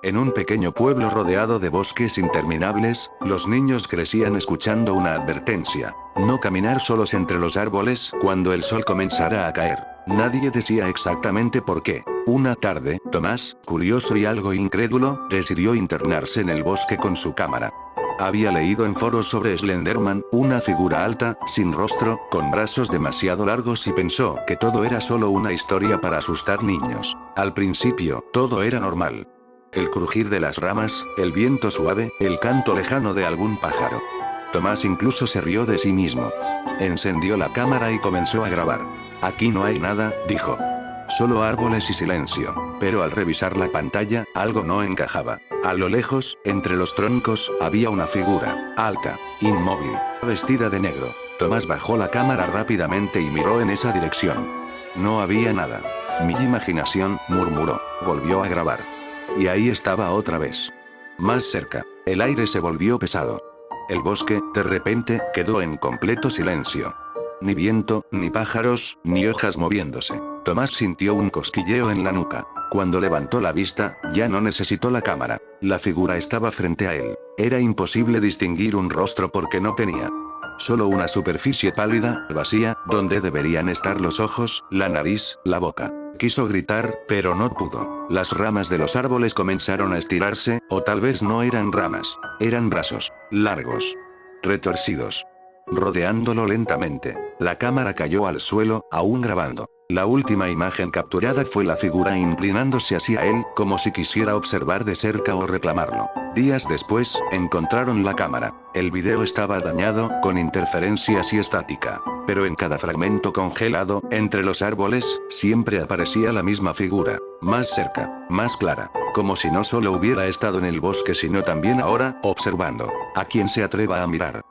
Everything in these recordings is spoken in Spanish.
En un pequeño pueblo rodeado de bosques interminables, los niños crecían escuchando una advertencia. No caminar solos entre los árboles cuando el sol comenzara a caer. Nadie decía exactamente por qué. Una tarde, Tomás, curioso y algo incrédulo, decidió internarse en el bosque con su cámara. Había leído en foros sobre Slenderman, una figura alta, sin rostro, con brazos demasiado largos y pensó que todo era solo una historia para asustar niños. Al principio, todo era normal. El crujir de las ramas, el viento suave, el canto lejano de algún pájaro. Tomás incluso se rió de sí mismo. Encendió la cámara y comenzó a grabar. Aquí no hay nada, dijo. Solo árboles y silencio. Pero al revisar la pantalla, algo no encajaba. A lo lejos, entre los troncos, había una figura, alta, inmóvil, vestida de negro. Tomás bajó la cámara rápidamente y miró en esa dirección. No había nada. Mi imaginación, murmuró. Volvió a grabar. Y ahí estaba otra vez. Más cerca. El aire se volvió pesado. El bosque, de repente, quedó en completo silencio. Ni viento, ni pájaros, ni hojas moviéndose. Tomás sintió un cosquilleo en la nuca. Cuando levantó la vista, ya no necesitó la cámara. La figura estaba frente a él. Era imposible distinguir un rostro porque no tenía. Solo una superficie pálida, vacía, donde deberían estar los ojos, la nariz, la boca. Quiso gritar, pero no pudo. Las ramas de los árboles comenzaron a estirarse, o tal vez no eran ramas. Eran brazos. Largos. Retorcidos. Rodeándolo lentamente. La cámara cayó al suelo, aún grabando. La última imagen capturada fue la figura inclinándose hacia él, como si quisiera observar de cerca o reclamarlo. Días después, encontraron la cámara. El video estaba dañado, con interferencias y estática. Pero en cada fragmento congelado, entre los árboles, siempre aparecía la misma figura. Más cerca, más clara. Como si no solo hubiera estado en el bosque sino también ahora, observando. A quien se atreva a mirar.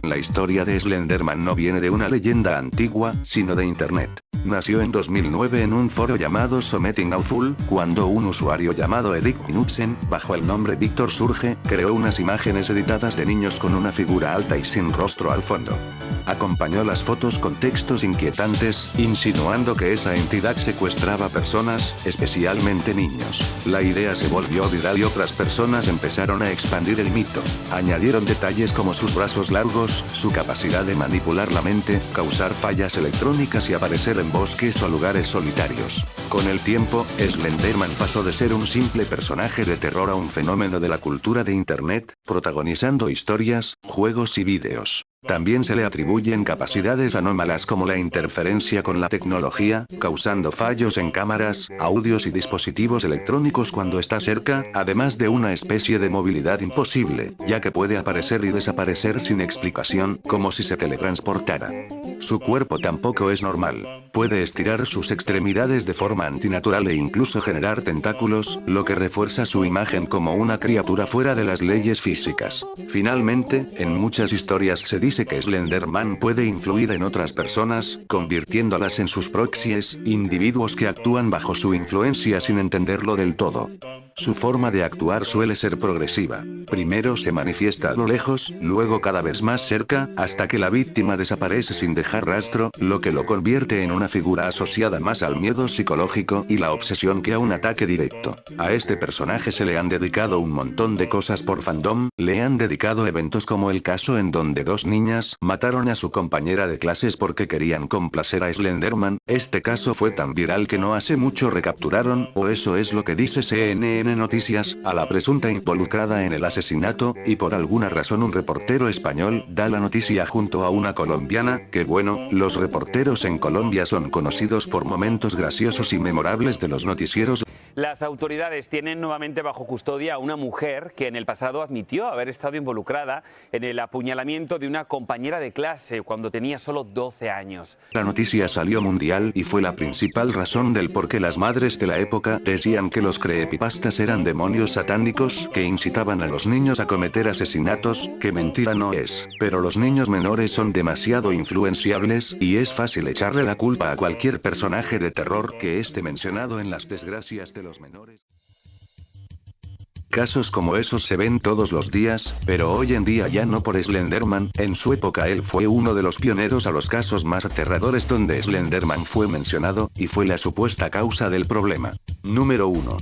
La historia de Slenderman no viene de una leyenda antigua, sino de internet. Nació en 2009 en un foro llamado Something Awful, cuando un usuario llamado Eric Knudsen, bajo el nombre Víctor Surge, creó unas imágenes editadas de niños con una figura alta y sin rostro al fondo. Acompañó las fotos con textos inquietantes, insinuando que esa entidad secuestraba personas, especialmente niños. La idea se volvió viral y otras personas empezaron a expandir el mito. Añadieron detalles como sus brazos largos, su capacidad de manipular la mente, causar fallas electrónicas y aparecer en bosques o lugares solitarios. Con el tiempo, Slenderman pasó de ser un simple personaje de terror a un fenómeno de la cultura de internet, protagonizando historias, juegos y vídeos. También se le atribuyen capacidades anómalas como la interferencia con la tecnología, causando fallos en cámaras, audios y dispositivos electrónicos cuando está cerca, además de una especie de movilidad imposible, ya que puede aparecer y desaparecer sin explicación, como si se teletransportara. Su cuerpo tampoco es normal. Puede estirar sus extremidades de forma antinatural e incluso generar tentáculos, lo que refuerza su imagen como una criatura fuera de las leyes físicas. Finalmente, en muchas historias se dice que Slenderman puede influir en otras personas, convirtiéndolas en sus proxies, individuos que actúan bajo su influencia sin entenderlo del todo. Su forma de actuar suele ser progresiva. Primero se manifiesta a lo lejos, luego cada vez más cerca, hasta que la víctima desaparece sin dejar rastro, lo que lo convierte en una figura asociada más al miedo psicológico y la obsesión que a un ataque directo. A este personaje se le han dedicado un montón de cosas por fandom, le han dedicado eventos como el caso en donde dos niñas mataron a su compañera de clases porque querían complacer a Slenderman. Este caso fue tan viral que no hace mucho recapturaron, o eso es lo que dice CNN Noticias, a la presunta involucrada en el asesinato, y por alguna razón un reportero español da la noticia junto a una colombiana, que bueno, los reporteros en Colombia son conocidos por momentos graciosos y memorables de los noticieros. Las autoridades tienen nuevamente bajo custodia a una mujer que en el pasado admitió haber estado involucrada en el apuñalamiento de una compañera de clase cuando tenía solo 12 años. La noticia salió mundial y fue la principal razón del por qué las madres de la época decían que los creepypastas eran demonios satánicos que incitaban a los niños a cometer asesinatos, que mentira no es. Pero los niños menores son demasiado influenciables y es fácil echarle la culpa a cualquier personaje de terror que esté mencionado en las desgracias de los menores. Casos como esos se ven todos los días, pero hoy en día ya no por Slenderman. En su época él fue uno de los pioneros a los casos más aterradores donde Slenderman fue mencionado, y fue la supuesta causa del problema. Número 1.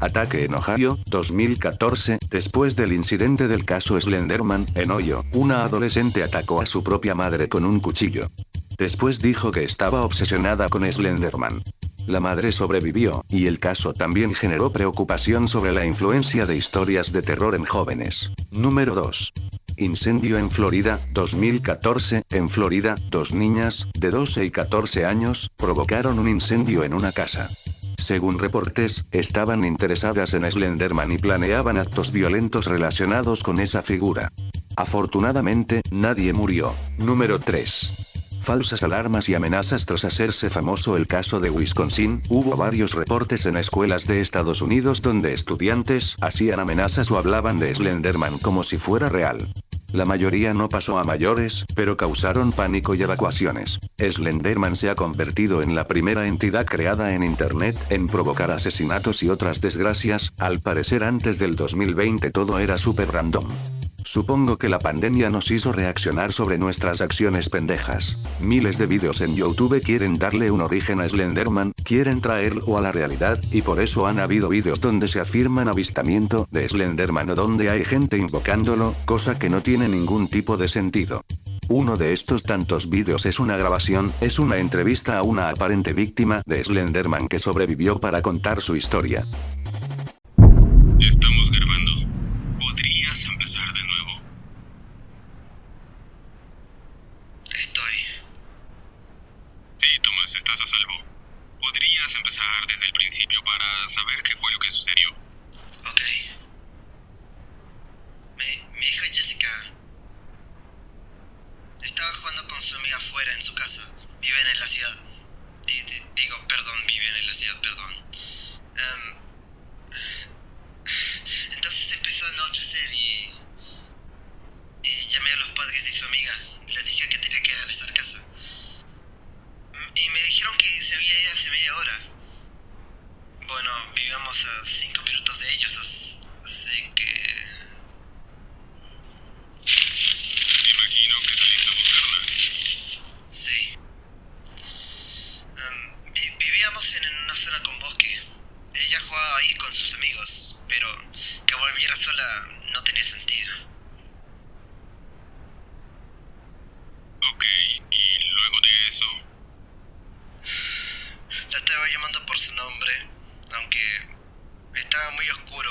Ataque en Ohio, 2014. Después del incidente del caso Slenderman, en Ohio, una adolescente atacó a su propia madre con un cuchillo. Después dijo que estaba obsesionada con Slenderman. La madre sobrevivió, y el caso también generó preocupación sobre la influencia de historias de terror en jóvenes. Número 2. Incendio en Florida, 2014. En Florida, dos niñas, de 12 y 14 años, provocaron un incendio en una casa. Según reportes, estaban interesadas en Slenderman y planeaban actos violentos relacionados con esa figura. Afortunadamente, nadie murió. Número 3. Falsas alarmas y amenazas. Tras hacerse famoso el caso de Wisconsin, hubo varios reportes en escuelas de Estados Unidos donde estudiantes hacían amenazas o hablaban de Slenderman como si fuera real. La mayoría no pasó a mayores, pero causaron pánico y evacuaciones. Slenderman se ha convertido en la primera entidad creada en Internet en provocar asesinatos y otras desgracias. Al parecer antes del 2020 todo era súper random. Supongo que la pandemia nos hizo reaccionar sobre nuestras acciones pendejas. Miles de vídeos en YouTube quieren darle un origen a Slenderman, quieren traerlo a la realidad, y por eso han habido vídeos donde se afirman avistamiento de Slenderman o donde hay gente invocándolo, cosa que no tiene ningún tipo de sentido. Uno de estos tantos vídeos es una grabación, es una entrevista a una aparente víctima de Slenderman que sobrevivió para contar su historia. Estamos grabando. ¿Podrías empezar de nuevo? Estoy. Sí, Thomas, estás a salvo. ¿Podrías empezar desde el principio para saber qué fue lo que sucedió? Ok. Mi hija Jessica estaba jugando con su amiga afuera en su casa. Viven en la ciudad. Viven en la ciudad, perdón. Entonces empezó a anochecer y llamé a los padres de su amiga. Les dije que tenía que regresar a casa. Y me dijeron que se había ido hace media hora. Bueno, vivíamos a 5 minutos de ellos, así que... Imagino que saliste a buscarla. Sí. Vivíamos en una zona con bosque. Ella jugaba ahí con sus amigos, pero que volviera sola no tenía sentido. Ok, y luego de eso... La estaba llamando por su nombre, aunque estaba muy oscuro.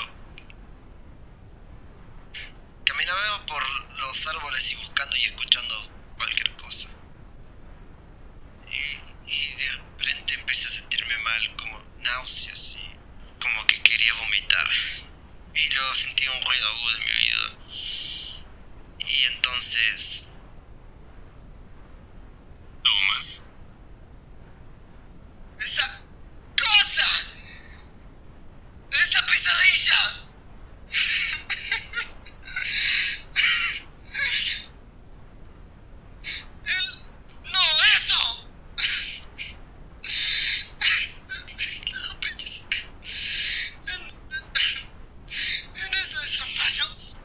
Caminaba por los árboles y buscando y escuchando cualquier cosa. Y de repente empecé a sentirme mal, como náuseas y como que quería vomitar. Y luego sentí un ruido agudo en mi oído. Y entonces... Thomas. ¡Esa cosa! ¡Esa pesadilla! ¡No, eso! No, Jessica. En esas manos.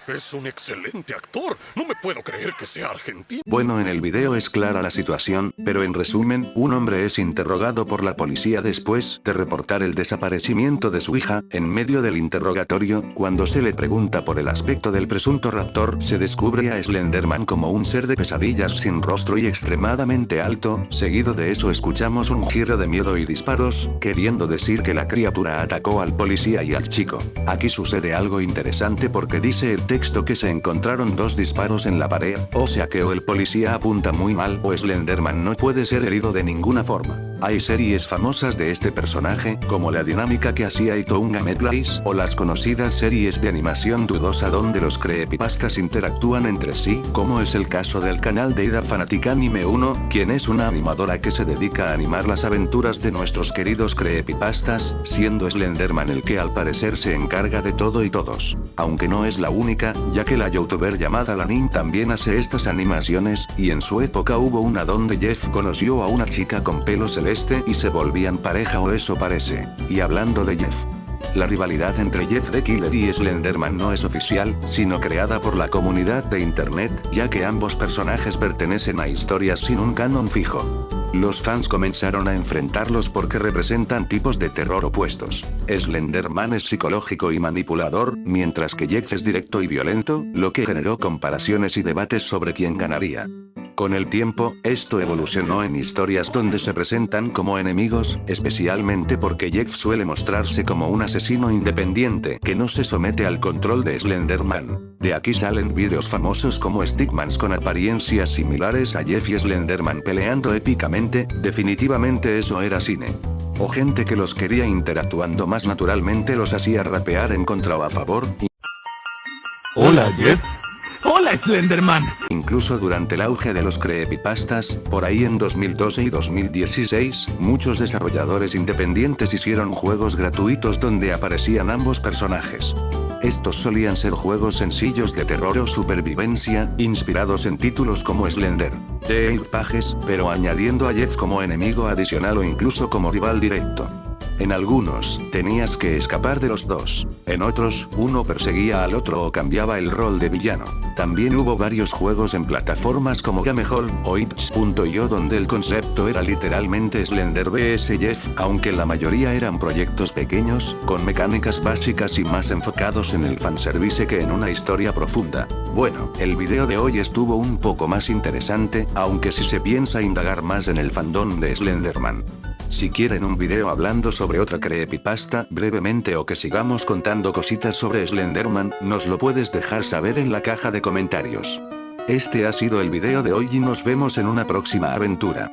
Es un excelente actor. No me puedo creer que sea argentino. Bueno, en el video es clara la situación, pero en resumen, un hombre es interrogado por la policía después de reportar el desaparecimiento de su hija. En medio del interrogatorio, cuando se le pregunta por el aspecto del presunto raptor, se descubre a Slenderman como un ser de pesadillas sin rostro y extremadamente alto. Seguido de eso escuchamos un giro de miedo y disparos, queriendo decir que la criatura atacó al policía y al chico. Aquí sucede algo interesante porque dice el texto que se encontraron 2 disparos en la pared, o sea que o el policía apunta muy mal o Slenderman no puede ser herido de ninguna forma. Hay series famosas de este personaje, como la dinámica que hacía Itonga Medplace, o las conocidas series de animación dudosa donde los creepypastas interactúan entre sí, como es el caso del canal de Ida Fanatic Anime 1, quien es una animadora que se dedica a animar las aventuras de nuestros queridos creepypastas, siendo Slenderman el que al parecer se encarga de todo y todos. Aunque no es la única, ya que la youtuber llamada Lanin también hace estas animaciones, y en su época hubo una donde Jeff conoció a una chica con pelo celeste y se volvían pareja, o eso parece. Y hablando de Jeff, la rivalidad entre Jeff the Killer y Slenderman no es oficial, sino creada por la comunidad de internet, ya que ambos personajes pertenecen a historias sin un canon fijo. Los fans comenzaron a enfrentarlos porque representan tipos de terror opuestos. Slenderman es psicológico y manipulador, mientras que Jeff es directo y violento, lo que generó comparaciones y debates sobre quién ganaría. Con el tiempo, esto evolucionó en historias donde se presentan como enemigos, especialmente porque Jeff suele mostrarse como un asesino independiente que no se somete al control de Slenderman. De aquí salen vídeos famosos como Stickmans con apariencias similares a Jeff y Slenderman peleando épicamente. Definitivamente eso era cine. O gente que los quería interactuando más naturalmente los hacía rapear en contra o a favor. Hola, Jeff. ¡Hola, Slenderman! Incluso durante el auge de los creepypastas, por ahí en 2012 y 2016, muchos desarrolladores independientes hicieron juegos gratuitos donde aparecían ambos personajes. Estos solían ser juegos sencillos de terror o supervivencia, inspirados en títulos como Slender, The Eight Pages, pero añadiendo a Jeff como enemigo adicional o incluso como rival directo. En algunos, tenías que escapar de los dos. En otros, uno perseguía al otro o cambiaba el rol de villano. También hubo varios juegos en plataformas como Gamehole o itch.io donde el concepto era literalmente Slender vs Jeff, aunque la mayoría eran proyectos pequeños, con mecánicas básicas y más enfocados en el fanservice que en una historia profunda. Bueno, el video de hoy estuvo un poco más interesante, aunque si se piensa indagar más en el fandom de Slenderman. Si quieren un video hablando sobre otra creepypasta brevemente o que sigamos contando cositas sobre Slenderman, nos lo puedes dejar saber en la caja de comentarios. Este ha sido el video de hoy y nos vemos en una próxima aventura.